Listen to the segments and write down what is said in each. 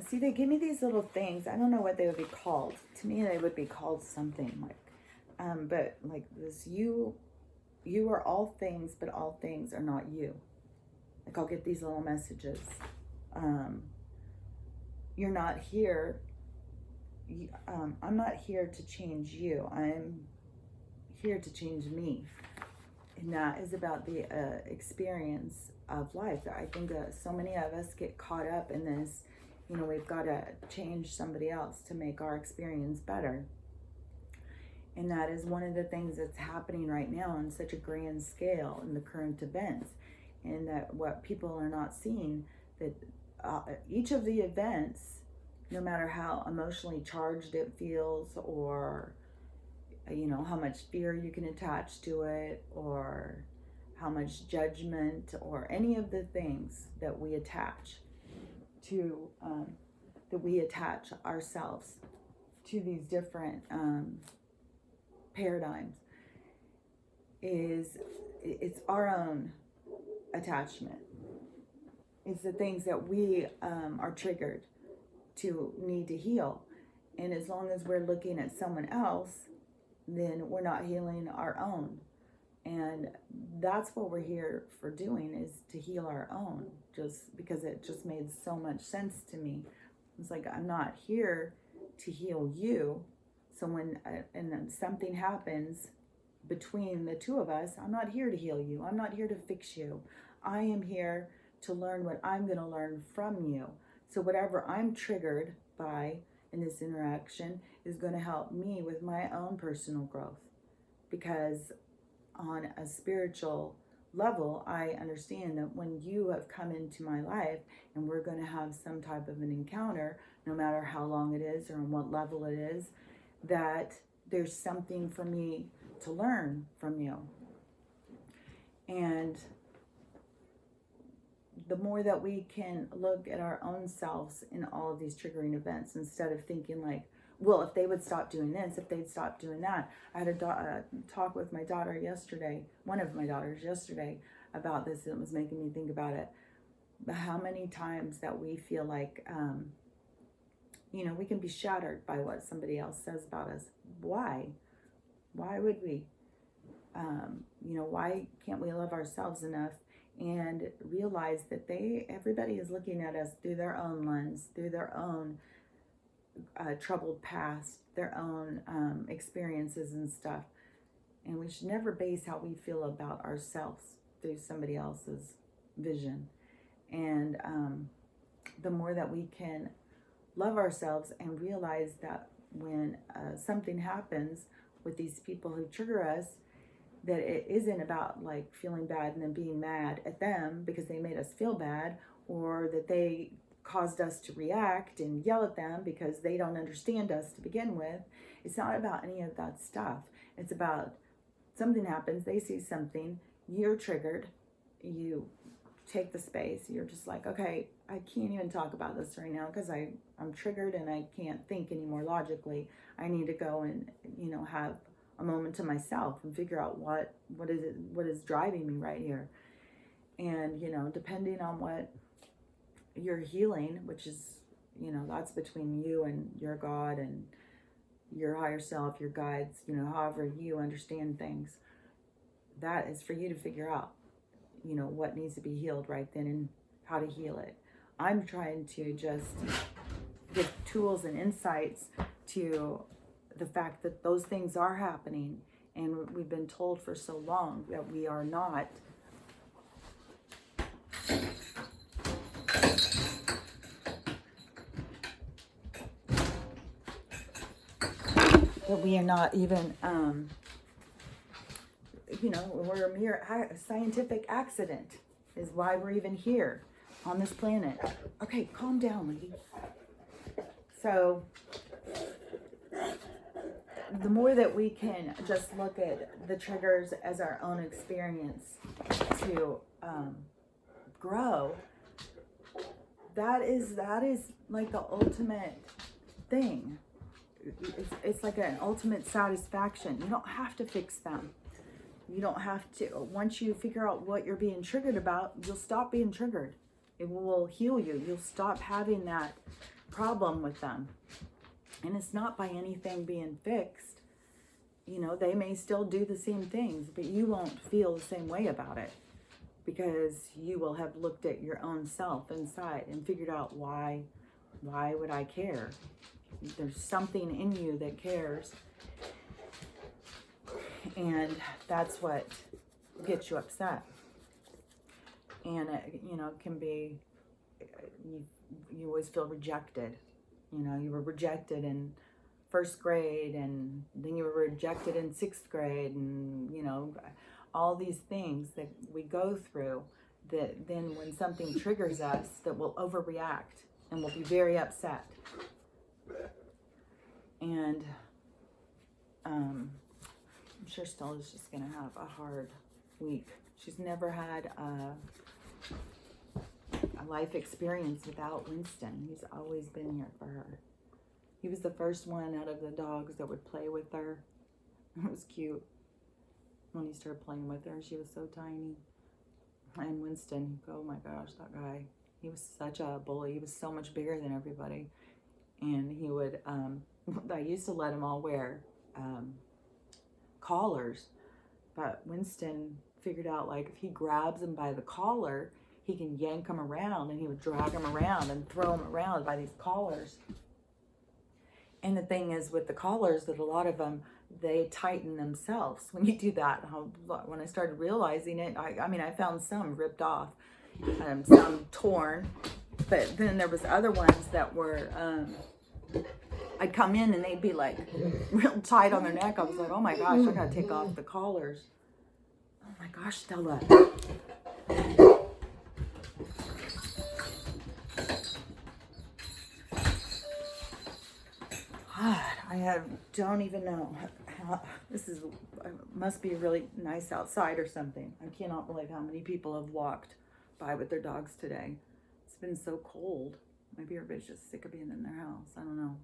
See, they give me these little things. I don't know what they would be called. To me, they would be called something like, but like this, you are all things, but all things are not you. Like I'll get these little messages. Um, you're not here. I'm not here to change you. I'm here to change me. And that is about the experience of life. I think so many of us get caught up in this, we've got to change somebody else to make our experience better. And that is one of the things that's happening right now on such a grand scale in the current events. And that what people are not seeing, that each of the events, no matter how emotionally charged it feels, or how much fear you can attach to it, or how much judgment, or any of the things that we attach to, ourselves to these different paradigms, it's our own attachment. It's the things that we are triggered to need to heal. And as long as we're looking at someone else, then we're not healing our own. And that's what we're here for doing, is to heal our own, just because it just made so much sense to me. It's like, I'm not here to heal you. So when and then something happens between the two of us, I'm not here to heal you. I'm not here to fix you. I am here to learn what I'm going to learn from you. So whatever I'm triggered by in this interaction is going to help me with my own personal growth. Because on a spiritual level, I understand that when you have come into my life and we're going to have some type of an encounter, no matter how long it is or on what level it is, that there's something for me to learn from you. And the more that we can look at our own selves in all of these triggering events, instead of thinking like, well, if they would stop doing this, if they'd stop doing that. I had a talk with my daughter yesterday, one of my daughters yesterday, about this. It was making me think about it. How many times that we feel like, we can be shattered by what somebody else says about us. Why? Why would we? Why can't we love ourselves enough and realize that everybody is looking at us through their own lens, through their own troubled past, their own experiences and stuff. And we should never base how we feel about ourselves through somebody else's vision. And the more that we can love ourselves and realize that when something happens with these people who trigger us, that it isn't about like feeling bad and then being mad at them because they made us feel bad, or that they caused us to react and yell at them because they don't understand us to begin with. It's not about any of that stuff. It's about something happens, they see something, you're triggered, you take the space, you're just like, okay, I can't even talk about this right now because I'm triggered and I can't think anymore logically. I need to go and have a moment to myself and figure out what is driving me right here. And depending on what you're healing, which is that's between you and your God and your higher self, your guides, however you understand things, that is for you to figure out what needs to be healed right then and how to heal it. I'm trying to just give tools and insights to the fact that those things are happening, and we've been told for so long that we are not. That we are not even, we're a mere scientific accident is why we're even here on this planet. Okay, calm down, lady. So the more that we can just look at the triggers as our own experience to grow, that is like the ultimate thing. It's like an ultimate satisfaction. You don't have to fix them. You don't have to. Once you figure out what you're being triggered about, you'll stop being triggered. It will heal you. You'll stop having that problem with them. And it's not by anything being fixed. You know, they may still do the same things, but you won't feel the same way about it, because you will have looked at your own self inside and figured out why would I care? There's something in you that cares. And that's what gets you upset. And it, you know, can be, you always feel rejected. You know, you were rejected in first grade, and then you were rejected in sixth grade, and, you know, all these things that we go through, that then when something triggers us, that we'll overreact and we'll be very upset. And I'm sure Stella's just going to have a hard week. She's never had a life experience without Winston. He's always been here for her. He was the first one out of the dogs that would play with her. It was cute. When he started playing with her, she was so tiny. And Winston, oh my gosh, that guy, he was such a bully. He was so much bigger than everybody. And he would, I used to let him all wear collars, but Winston figured out, like, if he grabs him by the collar, he can yank him around, and he would drag him around and throw him around by these collars. And the thing is with the collars, that a lot of them, they tighten themselves when you do that. When I started realizing it, I mean, I found some ripped off, some torn, but then there was other ones that were, I'd come in and they'd be like real tight on their neck. I was like, oh my gosh, I gotta take off the collars. Oh my gosh, Stella. I don't even know how, this is, must be really nice outside or something. I cannot believe how many people have walked by with their dogs today. It's been so cold. Maybe everybody's just sick of being in their house. I don't know.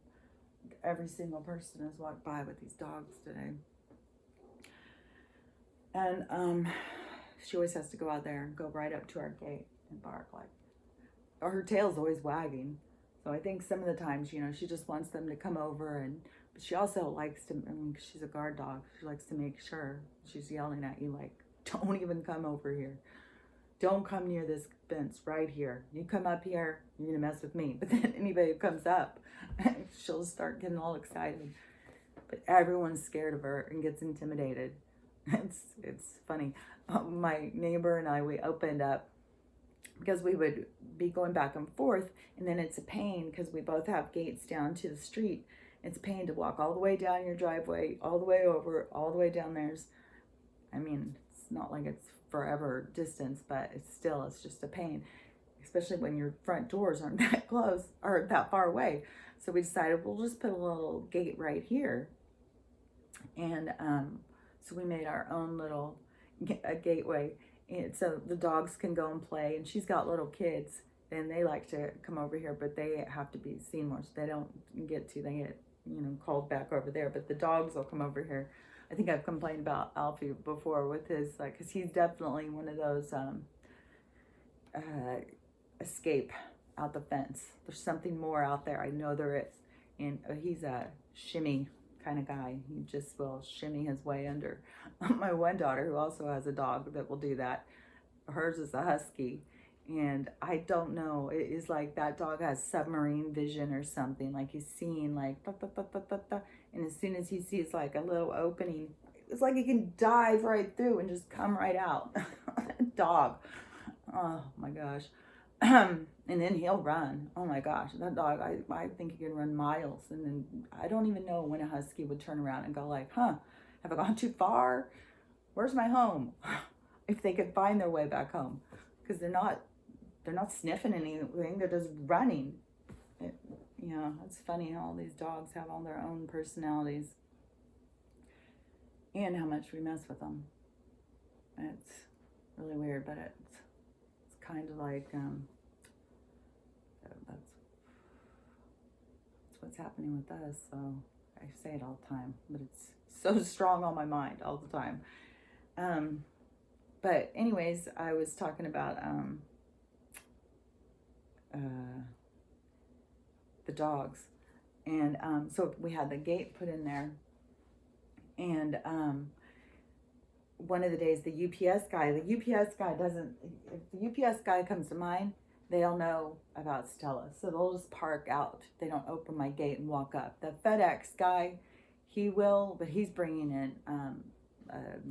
Every single person has walked by with these dogs today. And she always has to go out there and go right up to our gate and bark, like, or her tail's always wagging. So I think some of the times, you know, she just wants them to come over, and but she also likes to, I mean, she's a guard dog. She likes to make sure she's yelling at you, like, don't even come over here. Don't come near this fence right here. You come up here, you're gonna mess with me. But then anybody who comes up, she'll start getting all excited. But everyone's scared of her and gets intimidated. It's funny. My neighbor and I, we opened up, because we would be going back and forth, and then it's a pain because we both have gates down to the street. It's a pain to walk all the way down your driveway, all the way over, all the way down there's, I mean, it's not like it's forever distance, but it's just a pain, especially when your front doors aren't that close or that far away. So we decided we'll just put a little gate right here. And so we made our own little gateway. And so the dogs can go and play, and she's got little kids, and they like to come over here, but they have to be seen more, so they don't get to, they get, you know, called back over there, but the dogs will come over here. I think I've complained about Alfie before with his, like, because he's definitely one of those escape out the fence. There's something more out there. I know there is. And he's a shimmy kind of guy. He just will shimmy his way under. My one daughter, who also has a dog that will do that, hers is a husky. And I don't know, it is like that dog has submarine vision or something. Like he's seeing like, da, da, da, da, da, da. And as soon as he sees like a little opening, it's like he can dive right through and just come right out. Dog. Oh my gosh. And then he'll run. Oh my gosh, that dog, I think he can run miles. And then I don't even know when a husky would turn around and go like, have I gone too far? Where's my home? If they could find their way back home. Because they're not sniffing anything, they're just running. It's funny how all these dogs have all their own personalities. And how much we mess with them. It's really weird, but it's kind of like, that's what's happening with us. So I say it all the time, but it's so strong on my mind all the time. But anyways, I was talking about dogs. And so we had the gate put in there. And one of the days, the UPS guy doesn't, if the UPS guy comes to mine, they'll know about Stella. So they'll just park out. They don't open my gate and walk up. The FedEx guy, he will, but he's bringing in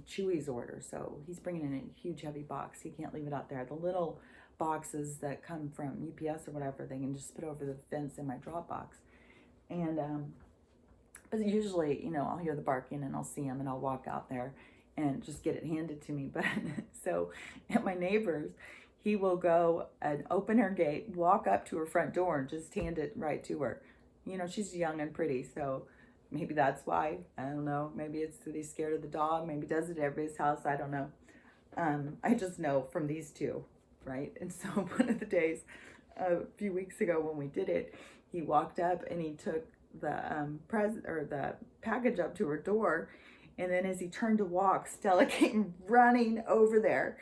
Chewy's order. So he's bringing in a huge heavy box. He can't leave it out there. The little boxes that come from UPS or whatever, they can just put over the fence in my drop box. And but usually, I'll hear the barking and I'll see him and I'll walk out there and just get it handed to me. But so at my neighbor's, he will go and open her gate, walk up to her front door and just hand it right to her. She's young and pretty, so maybe that's why. I don't know. Maybe it's that he's scared of the dog. Maybe he does it at everybody's house. I don't know. I just know from these two, right? And so one of the days, a few weeks ago when we did it, he walked up and he took the the package up to her door, and then as he turned to walk, Stella came running over there,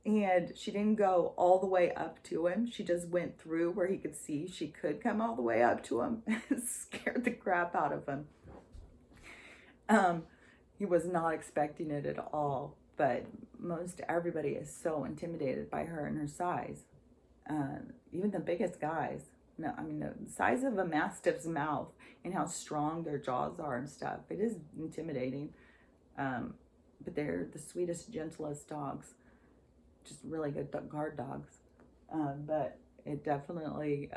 and she didn't go all the way up to him. She just went through where he could see she could come all the way up to him. And scared the crap out of him. He was not expecting it at all, but most everybody is so intimidated by her and her size. Even the biggest guys. No, I mean, the size of a Mastiff's mouth and how strong their jaws are and stuff. It is intimidating. But they're the sweetest, gentlest dogs. Just really good guard dogs. But it definitely,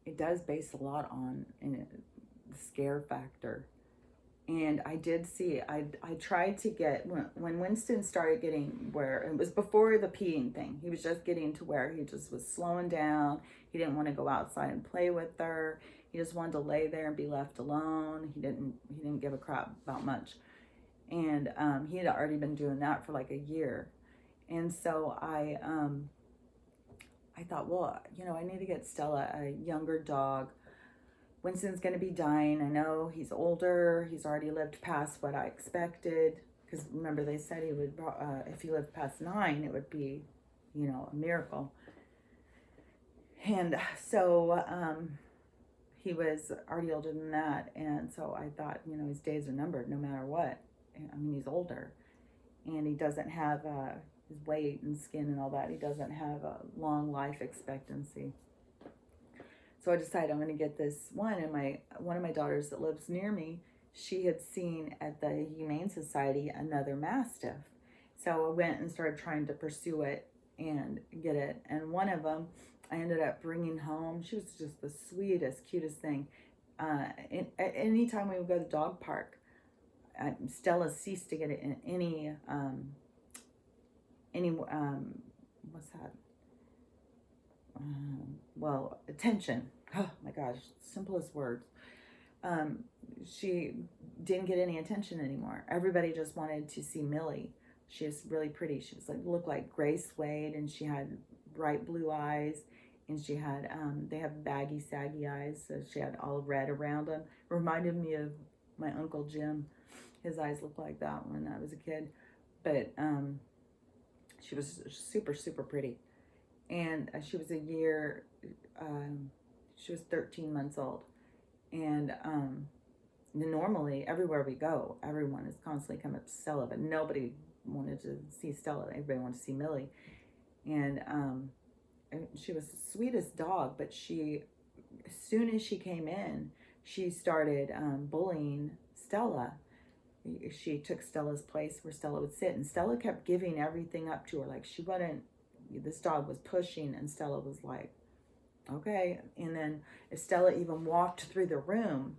it does base a lot on the scare factor. And I did see, I tried to get, when Winston started getting where, it was before the peeing thing. He was just getting to where he just was slowing down. He didn't want to go outside and play with her. He just wanted to lay there and be left alone. He didn't give a crap about much. And he had already been doing that for like a year. And so I thought, well, I need to get Stella a younger dog. Winston's going to be dying. I know he's older. He's already lived past what I expected. Because remember, they said he would, if he lived past 9, it would be, a miracle. And so he was already older than that. And so I thought, his days are numbered no matter what. I mean, he's older. And he doesn't have his weight and skin and all that. He doesn't have a long life expectancy. So I decided I'm going to get this one, and one of my daughters that lives near me, she had seen at the Humane Society another Mastiff. So I went and started trying to pursue it and get it. And one of them I ended up bringing home. She was just the sweetest, cutest thing. Anytime we would go to the dog park, Stella ceased to get it in any what's that? Attention. Oh my gosh, simplest words. She didn't get any attention anymore. Everybody just wanted to see Millie. She was really pretty. She was looked like gray suede, and she had bright blue eyes, and she had they have baggy, saggy eyes, so she had all red around them. Reminded me of my Uncle Jim. His eyes looked like that when I was a kid. But she was super, super pretty. And she was she was 13 months old. And normally, everywhere we go, everyone is constantly coming up to Stella, but nobody wanted to see Stella. Everybody wanted to see Millie. And she was the sweetest dog, but as soon as she came in, she started bullying Stella. She took Stella's place where Stella would sit, and Stella kept giving everything up to her. Like, she wouldn't, this dog was pushing, and Stella was like, okay. And then if Stella even walked through the room,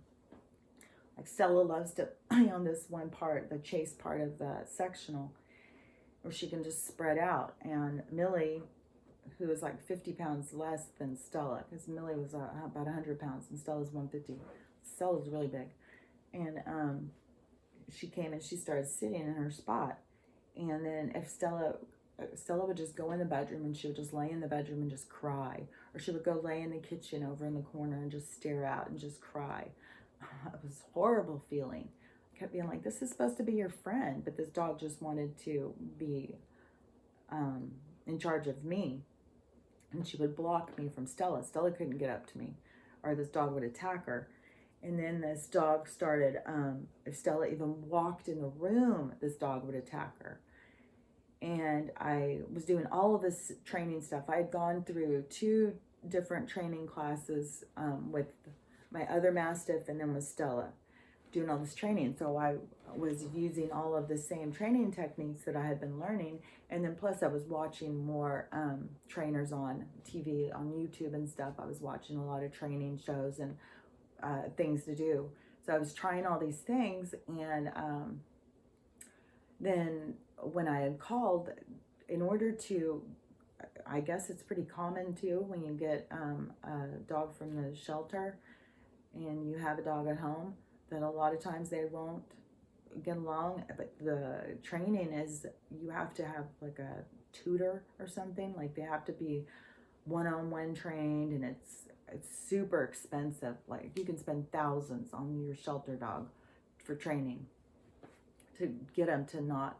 like, Stella loves to on this one part, the chase part of the sectional, where she can just spread out. And Millie, who was like 50 pounds less than Stella, because Millie was about 100 pounds and Stella's 150. Stella's really big. And she came and she started sitting in her spot. And then if Stella would just go in the bedroom, and she would just lay in the bedroom and just cry. Or she would go lay in the kitchen over in the corner and just stare out and just cry. It was a horrible feeling. I kept being like, this is supposed to be your friend, but this dog just wanted to be in charge of me. and she would block me from Stella. Stella couldn't get up to me, or this dog would attack her. And then this dog started, if Stella even walked in the room, this dog would attack her. And I was doing all of this training stuff. I had gone through 2 different training classes with my other Mastiff and then with Stella, doing all this training. So I was using all of the same training techniques that I had been learning. And then plus I was watching more trainers on TV, on YouTube and stuff. I was watching a lot of training shows and things to do. So I was trying all these things. And then when I had called, in order to, I guess it's pretty common too, when you get a dog from the shelter and you have a dog at home, that a lot of times they won't get along. But the training is, you have to have like a tutor or something. Like they have to be one-on-one trained, and it's super expensive. Like you can spend thousands on your shelter dog for training to get them to not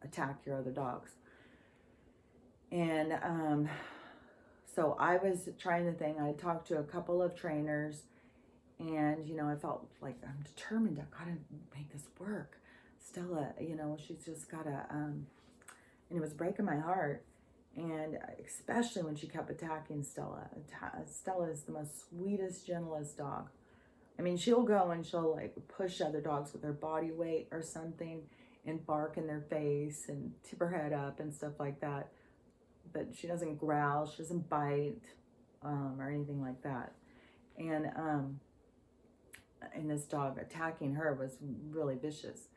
attack your other dogs. And so I was trying the thing. I talked to a couple of trainers, and I felt like I'm determined. I gotta make this work. Stella, she's just gotta and it was breaking my heart. And especially when she kept attacking Stella. Stella is the most sweetest, gentlest dog. I mean, she'll go and she'll like push other dogs with her body weight or something and bark in their face and tip her head up and stuff like that. But she doesn't growl, she doesn't bite or anything like that. And this dog attacking her was really vicious.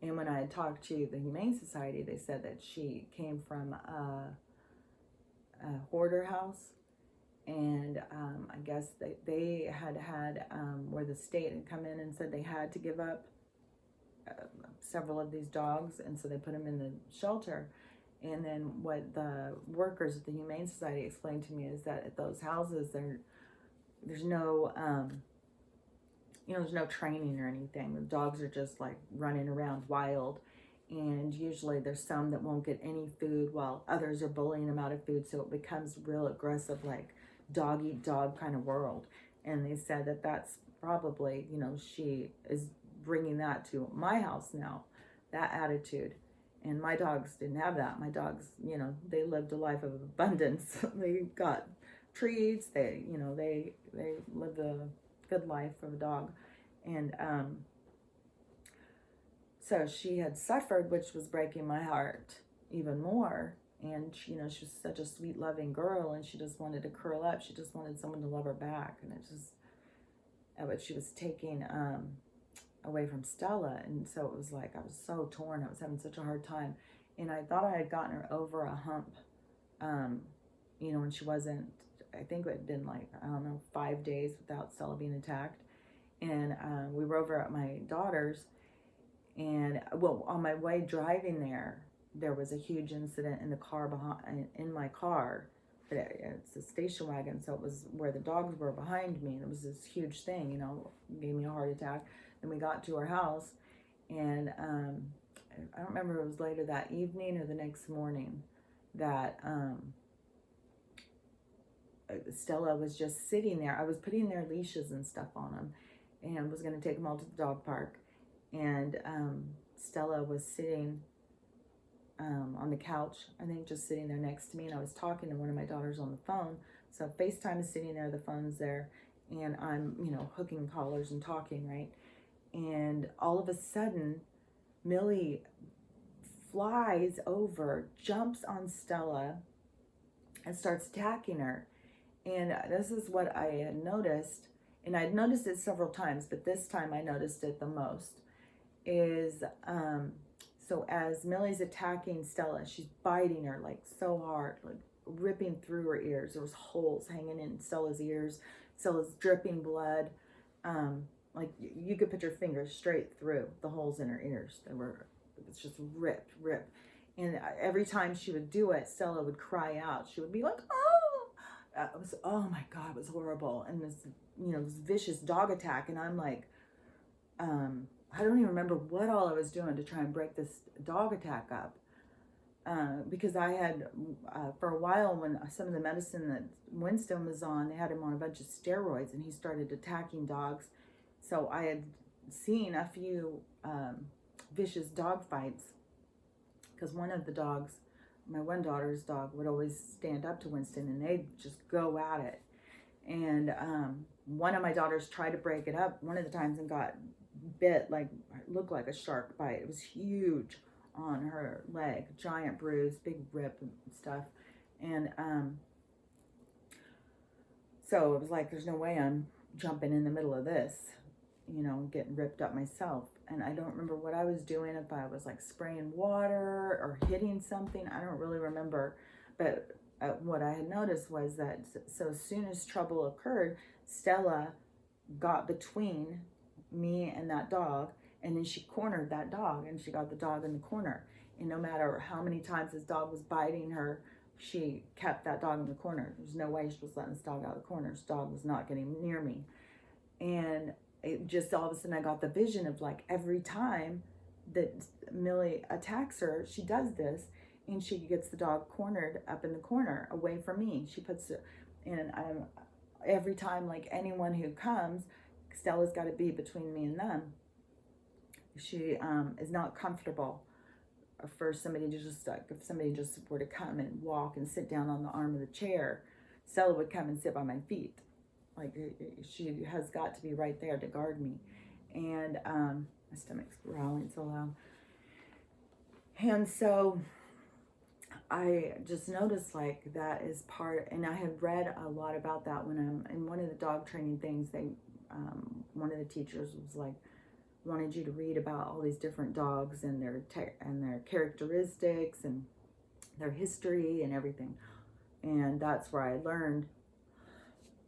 And when I had talked to the Humane Society, they said that she came from a hoarder house. And I guess they had where the state had come in and said they had to give up several of these dogs, and so they put them in the shelter. And then what the workers at the Humane Society explained to me is that at those houses there's no there's no training or anything. The dogs are just like running around wild, and usually there's some that won't get any food while others are bullying them out of food, so it becomes real aggressive, like dog eat dog kind of world. And they said that that's probably, she is bringing that to my house now, that attitude. And my dogs didn't have that. My dogs, they lived a life of abundance. They got treats. They lived a good life of a dog. And so she had suffered, which was breaking my heart even more. And she was such a sweet, loving girl, and she just wanted to curl up. She just wanted someone to love her back. And but she was taking away from Stella. And so it was like, I was so torn. I was having such a hard time. And I thought I had gotten her over a hump, when she wasn't, I think it had been like, 5 days without Stella being attacked. And we were over at my daughter's, and on my way driving there was a huge incident in the car in my car. It's a station wagon, so it was where the dogs were behind me, and it was this huge thing, gave me a heart attack. Then we got to our house, and I don't remember if it was later that evening or the next morning that Stella was just sitting there. I was putting their leashes and stuff on them, and was going to take them all to the dog park. And Stella was sitting on the couch, I think, just sitting there next to me, and I was talking to one of my daughters on the phone. So FaceTime is sitting there, the phone's there, and I'm, hooking collars and talking, right? And all of a sudden, Millie flies over, jumps on Stella, and starts attacking her. And this is what I had noticed, and I'd noticed it several times, but this time I noticed it the most, is so as Millie's attacking Stella, she's biting her like so hard, like ripping through her ears. There was holes hanging in Stella's ears. Stella's dripping blood. Like you could put your fingers straight through the holes in her ears. It was just rip. And every time she would do it, Stella would cry out. She would be like, "Oh!" Oh my God, it was horrible. And this, this vicious dog attack. And I'm like, I don't even remember what all I was doing to try and break this dog attack up. because I had, for a while, when some of the medicine that Winston was on, they had him on a bunch of steroids, and he started attacking dogs. So I had seen a few vicious dog fights, because one of the dogs, my one daughter's dog, would always stand up to Winston, and they'd just go at it. And one of my daughters tried to break it up one of the times and got bit, like, looked like a shark bite. It was huge on her leg, giant bruise, big rip and stuff. And so it was like, there's no way I'm jumping in the middle of this, you know, getting ripped up myself. And I don't remember what I was doing, if I was like spraying water or hitting something. I don't really remember. But what I had noticed was that, so as soon as trouble occurred, Stella got between me and that dog, and then she cornered that dog, and she got the dog in the corner. And no matter how many times this dog was biting her, she kept that dog in the corner. There's no way she was letting this dog out of the corner. This dog was not getting near me. And it just, all of a sudden, I got the vision of, like, every time that Millie attacks her, she does this, and she gets the dog cornered up in the corner away from me. She puts it, and every time, like, anyone who comes, Stella's got to be between me and them. She is not comfortable for somebody to just, if somebody just were to come and walk and sit down on the arm of the chair, Stella would come and sit by my feet. Like, she has got to be right there to guard me. And my stomach's growling so loud. And so I just noticed, like, that is part, and I had read a lot about that when I'm in one of the dog training things. They, one of the teachers was like, wanted you to read about all these different dogs and their characteristics and their history and everything. And that's where I learned